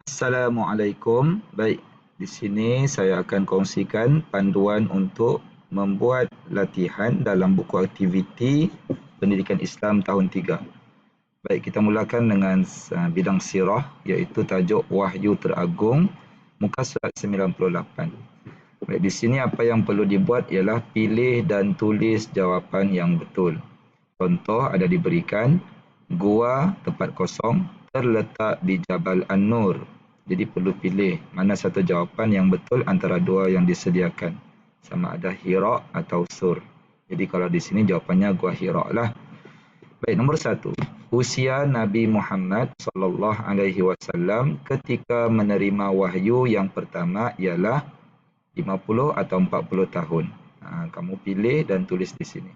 Assalamualaikum. Baik, di sini saya akan kongsikan panduan untuk membuat latihan dalam buku aktiviti Pendidikan Islam tahun 3. Baik, kita mulakan dengan bidang sirah, iaitu tajuk Wahyu Teragung, muka surat 98. Baik, di sini apa yang perlu dibuat ialah pilih dan tulis jawapan yang betul. Contoh ada diberikan, gua tempat kosong terletak di Jabal An-Nur. Jadi perlu pilih mana satu jawapan yang betul antara dua yang disediakan. Sama ada Hira atau Sur. Jadi kalau di sini jawapannya gua Hira lah. Baik, nombor 1. Usia Nabi Muhammad SAW ketika menerima wahyu yang pertama ialah 50 atau 40 tahun. Kamu pilih dan tulis di sini.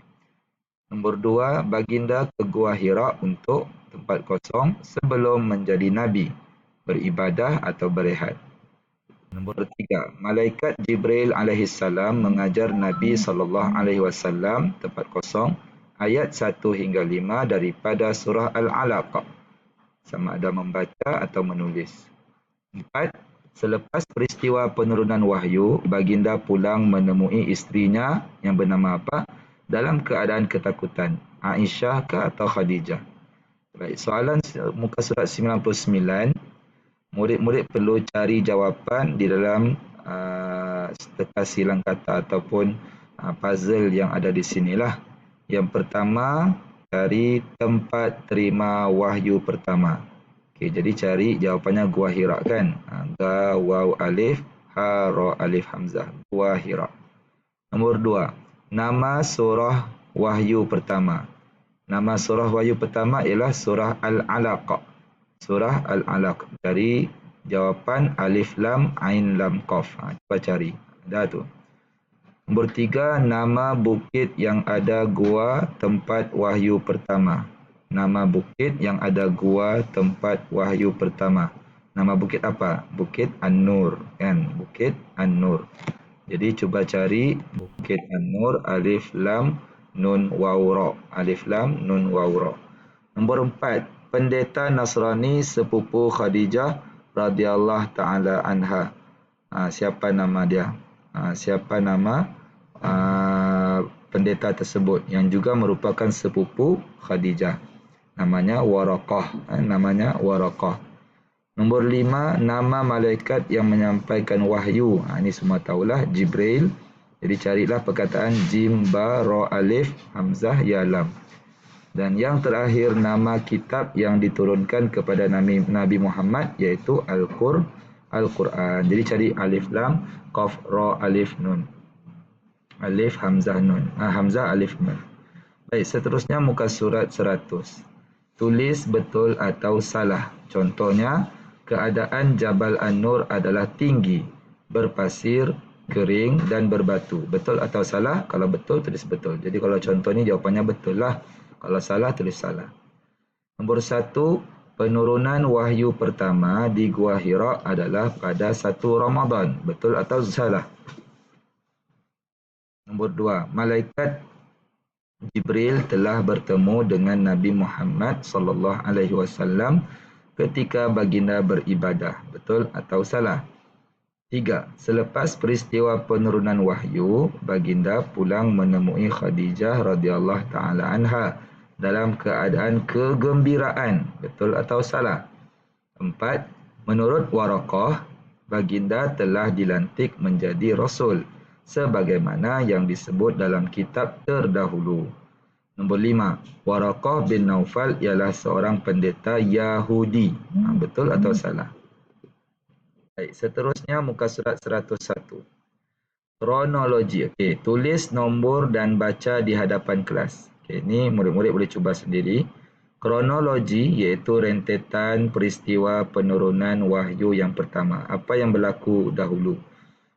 Nombor 2, baginda ke Gua Hira untuk tempat kosong sebelum menjadi Nabi, beribadah atau berehat. Nombor 3, Malaikat Jibril alaihissalam mengajar Nabi SAW tempat kosong ayat 1 hingga 5 daripada surah Al-Alaq. Sama ada membaca atau menulis. 4, selepas peristiwa penurunan wahyu, baginda pulang menemui isterinya yang bernama apa? Dalam keadaan ketakutan, Aisyah ke atau Khadijah? Baik, soalan muka surat 99, murid-murid perlu cari jawapan di dalam teka silang kata ataupun puzzle yang ada di sinilah. Yang pertama, cari tempat terima wahyu pertama. Okey, jadi cari jawapannya Gua Hira kan? Ga, waw, alif, ha, ra, alif, hamzah. Gua Hira. Nombor 2, nama surah wahyu pertama. Nama surah wahyu pertama ialah surah Al-Alaq. Surah Al-Alaq. Cari jawapan alif lam ain lam qaf. Cuba cari. Dah tu. Nombor 3, nama bukit yang ada gua tempat wahyu pertama. Nama bukit yang ada gua tempat wahyu pertama. Nama bukit apa? Bukit An-Nur kan? Bukit An-Nur. Jadi cuba cari Bukit An-Nur, alif lam nun waw ra. Alif lam nun waw ra. Nombor 4, pendeta Nasrani sepupu Khadijah radhiyallahu taala anha. Siapa nama dia? Siapa nama pendeta tersebut yang juga merupakan sepupu Khadijah? Namanya Waraqah. Namanya Waraqah. Nombor 5, nama malaikat yang menyampaikan wahyu. Ini semua tahulah, Jibril. Jadi carilah perkataan Jim, Ba, Ra, Alif, Hamzah, Ya, Lam. Dan yang terakhir, nama kitab yang diturunkan kepada Nabi Muhammad, iaitu Al-Quran. Jadi cari Alif, Lam, Qaf, Ra, Alif, Nun. Alif, Hamzah, Nun. Hamzah, Alif, Nun. Baik, seterusnya muka surat 100. Tulis betul atau salah. Contohnya, keadaan Jabal An-Nur adalah tinggi, berpasir, kering dan berbatu. Betul atau salah? Kalau betul, tulis betul. Jadi kalau contoh ni jawapannya betul lah. Kalau salah, tulis salah. Nombor 1, penurunan wahyu pertama di Gua Hira adalah pada 1 Ramadan. Betul atau salah? Nombor 2, malaikat Jibril telah bertemu dengan Nabi Muhammad SAW ketika baginda beribadah. Betul atau salah? 3, selepas peristiwa penurunan wahyu, baginda pulang menemui Khadijah radhiyallahu taala anha dalam keadaan kegembiraan. Betul atau salah? 4, menurut Waraqah, baginda telah dilantik menjadi rasul sebagaimana yang disebut dalam kitab terdahulu. Nombor 5, Waraqah bin Naufal ialah seorang pendeta Yahudi. Betul atau salah? Baik, seterusnya muka surat 101. Kronologi. Okey, tulis nombor dan baca di hadapan kelas. Okey, ini murid-murid boleh cuba sendiri. Kronologi iaitu rentetan peristiwa penurunan wahyu yang pertama. Apa yang berlaku dahulu?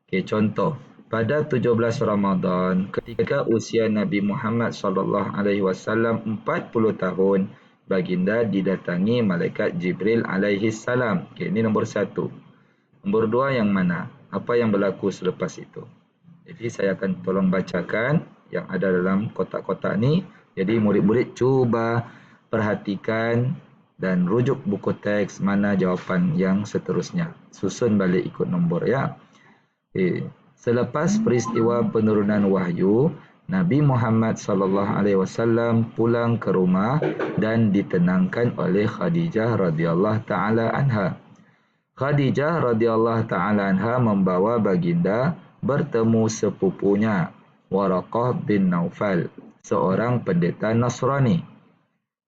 Okey, contoh. Pada 17 Ramadan, ketika usia Nabi Muhammad SAW 40 tahun, baginda didatangi malaikat Jibril alaihissalam. Okey, ini nombor 1. Nombor 2 yang mana? Apa yang berlaku selepas itu? Jadi saya akan tolong bacakan yang ada dalam kotak-kotak ni. Jadi murid-murid cuba perhatikan dan rujuk buku teks mana jawapan yang seterusnya. Susun balik ikut nombor ya. Selepas peristiwa penurunan wahyu, Nabi Muhammad SAW pulang ke rumah dan ditenangkan oleh Khadijah radhiyallahu taala anha. Khadijah radhiyallahu taala anha membawa baginda bertemu sepupunya Waraqah bin Naufal, seorang pendeta Nasrani.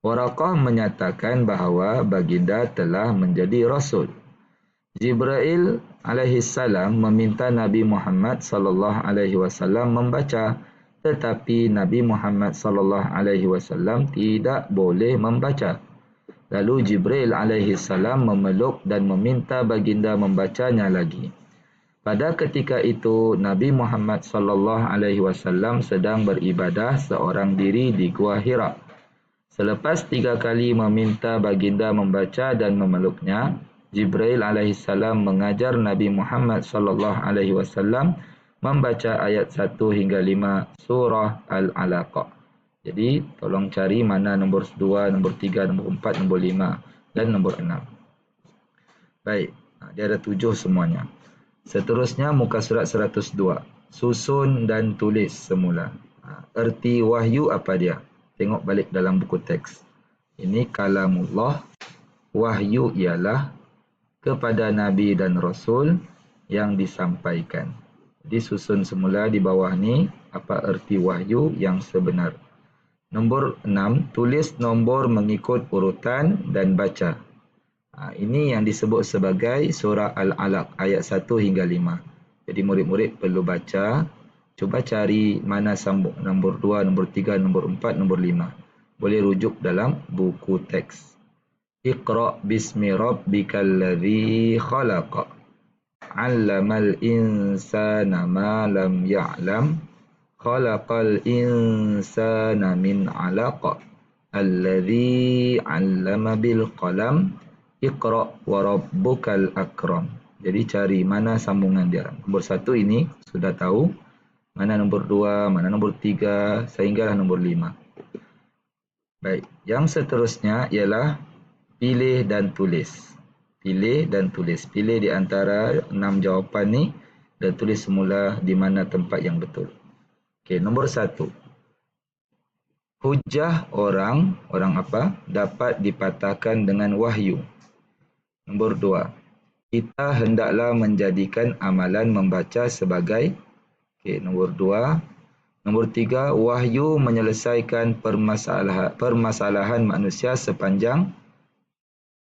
Waraqah menyatakan bahawa baginda telah menjadi rasul. Jibril alaihissalam meminta Nabi Muhammad sallallahu alaihi wasallam membaca, tetapi Nabi Muhammad sallallahu alaihi wasallam tidak boleh membaca. Lalu Jibril alaihissalam memeluk dan meminta baginda membacanya lagi. Pada ketika itu Nabi Muhammad sallallahu alaihi wasallam sedang beribadah seorang diri di Gua Hira. Selepas 3 kali meminta baginda membaca dan memeluknya, Jibril alaihissalam mengajar Nabi Muhammad sallallahu alaihi wasallam membaca ayat 1 hingga 5 surah Al-Alaq. Jadi tolong cari mana nombor 2, nombor 3, nombor 4, nombor 5 dan nombor 6. Baik, dia ada 7 semuanya. Seterusnya muka surat 102. Susun dan tulis semula. Erti wahyu apa dia? Tengok balik dalam buku teks. Ini kalamullah. Wahyu ialah kepada Nabi dan Rasul yang disampaikan. Jadi susun semula di bawah ni apa erti wahyu yang sebenar. Nombor 6, tulis nombor mengikut urutan dan baca. Ini yang disebut sebagai surah Al-Alaq ayat 1 hingga 5. Jadi murid-murid perlu baca. Cuba cari mana sambung nombor 2, nombor 3, nombor 4, nombor 5. Boleh rujuk dalam buku teks. Iqra' bismi rabbikal ladzi khalaq. 'Allamal insana ma lam ya'lam. Khalaqal insana min 'alaq. Alladzi 'allama bil qalam. Iqra' wa rabbukal akram. Jadi cari mana sambungan dia. Nombor 1 ini sudah tahu. Mana nombor 2, mana nombor 3, sehinggalah nombor 5. Baik, yang seterusnya ialah pilih dan tulis. Pilih dan tulis. Pilih di antara 6 jawapan ni dan tulis semula di mana tempat yang betul. Okey, nombor 1. Hujah orang apa? Dapat dipatahkan dengan wahyu. Nombor 2. Kita hendaklah menjadikan amalan membaca sebagai. Okey, nombor 2. Nombor 3, wahyu menyelesaikan permasalahan manusia sepanjang.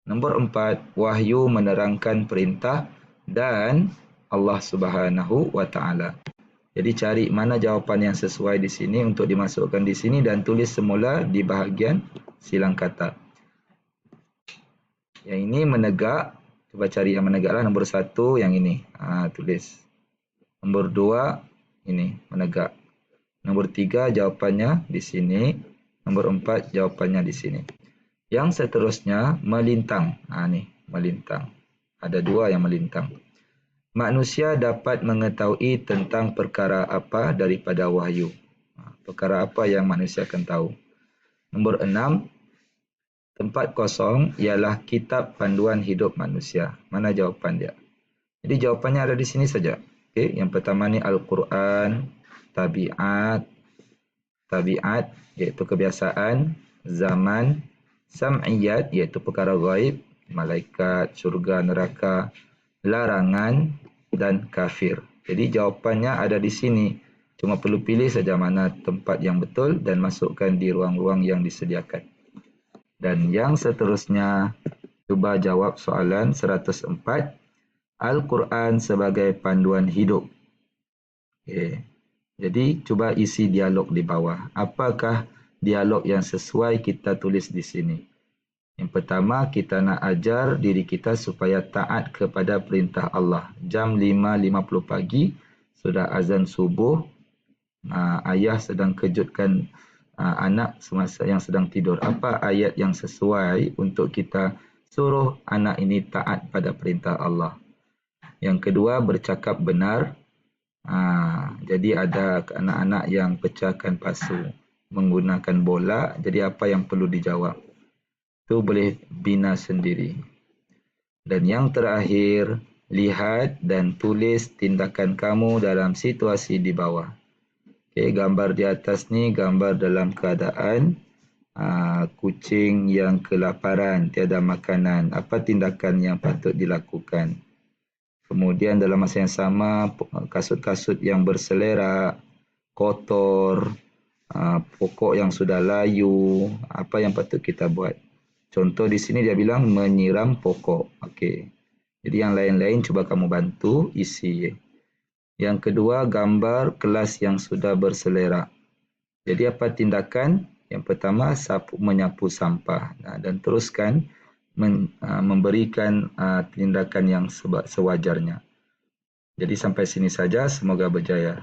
Nombor 4, wahyu menerangkan perintah dan Allah Subhanahu wa taala. Jadi cari mana jawapan yang sesuai di sini untuk dimasukkan di sini dan tulis semula di bahagian silang kata. Yang ini menegak, cuba cari yang menegaklah. Nombor 1 yang ini. Tulis. Nombor 2 ini menegak. Nombor 3 jawapannya di sini. Nombor 4 jawapannya di sini. Yang seterusnya melintang. Ni melintang. Ada 2 yang melintang. Manusia dapat mengetahui tentang perkara apa daripada wahyu. Perkara apa yang manusia akan tahu. Nombor 6. Tempat kosong ialah kitab panduan hidup manusia. Mana jawapan dia? Jadi jawapannya ada di sini saja. Okay. Yang pertama ni Al-Quran, tabiat iaitu kebiasaan, zaman, sam'iyat iaitu perkara ghaib, malaikat, syurga, neraka, larangan dan kafir. Jadi jawapannya ada di sini. Cuma perlu pilih saja mana tempat yang betul dan masukkan di ruang-ruang yang disediakan. Dan yang seterusnya, cuba jawab soalan 104. Al-Quran sebagai panduan hidup. Okay. Jadi, cuba isi dialog di bawah. Apakah dialog yang sesuai kita tulis di sini? Yang pertama, kita nak ajar diri kita supaya taat kepada perintah Allah. Jam 5.50 pagi, sudah azan subuh. Ayah sedang kejutkan anak semasa yang sedang tidur. Apa ayat yang sesuai untuk kita suruh anak ini taat pada perintah Allah? Yang kedua, bercakap benar. Jadi ada anak-anak yang pecahkan pasu menggunakan bola. Jadi apa yang perlu dijawab? Itu boleh bina sendiri. Dan yang terakhir, lihat dan tulis tindakan kamu dalam situasi di bawah. Okay, gambar di atas ni gambar dalam keadaan kucing yang kelaparan, tiada makanan. Apa tindakan yang patut dilakukan? Kemudian dalam masa yang sama, kasut-kasut yang berselerak, kotor, pokok yang sudah layu, apa yang patut kita buat? Contoh di sini dia bilang menyiram pokok. Okey. Jadi yang lain-lain cuba kamu bantu isi. Yang kedua, gambar kelas yang sudah berselerak. Jadi apa tindakan? Yang pertama, menyapu sampah. Dan teruskan memberikan tindakan yang sewajarnya. Jadi sampai sini saja, semoga berjaya.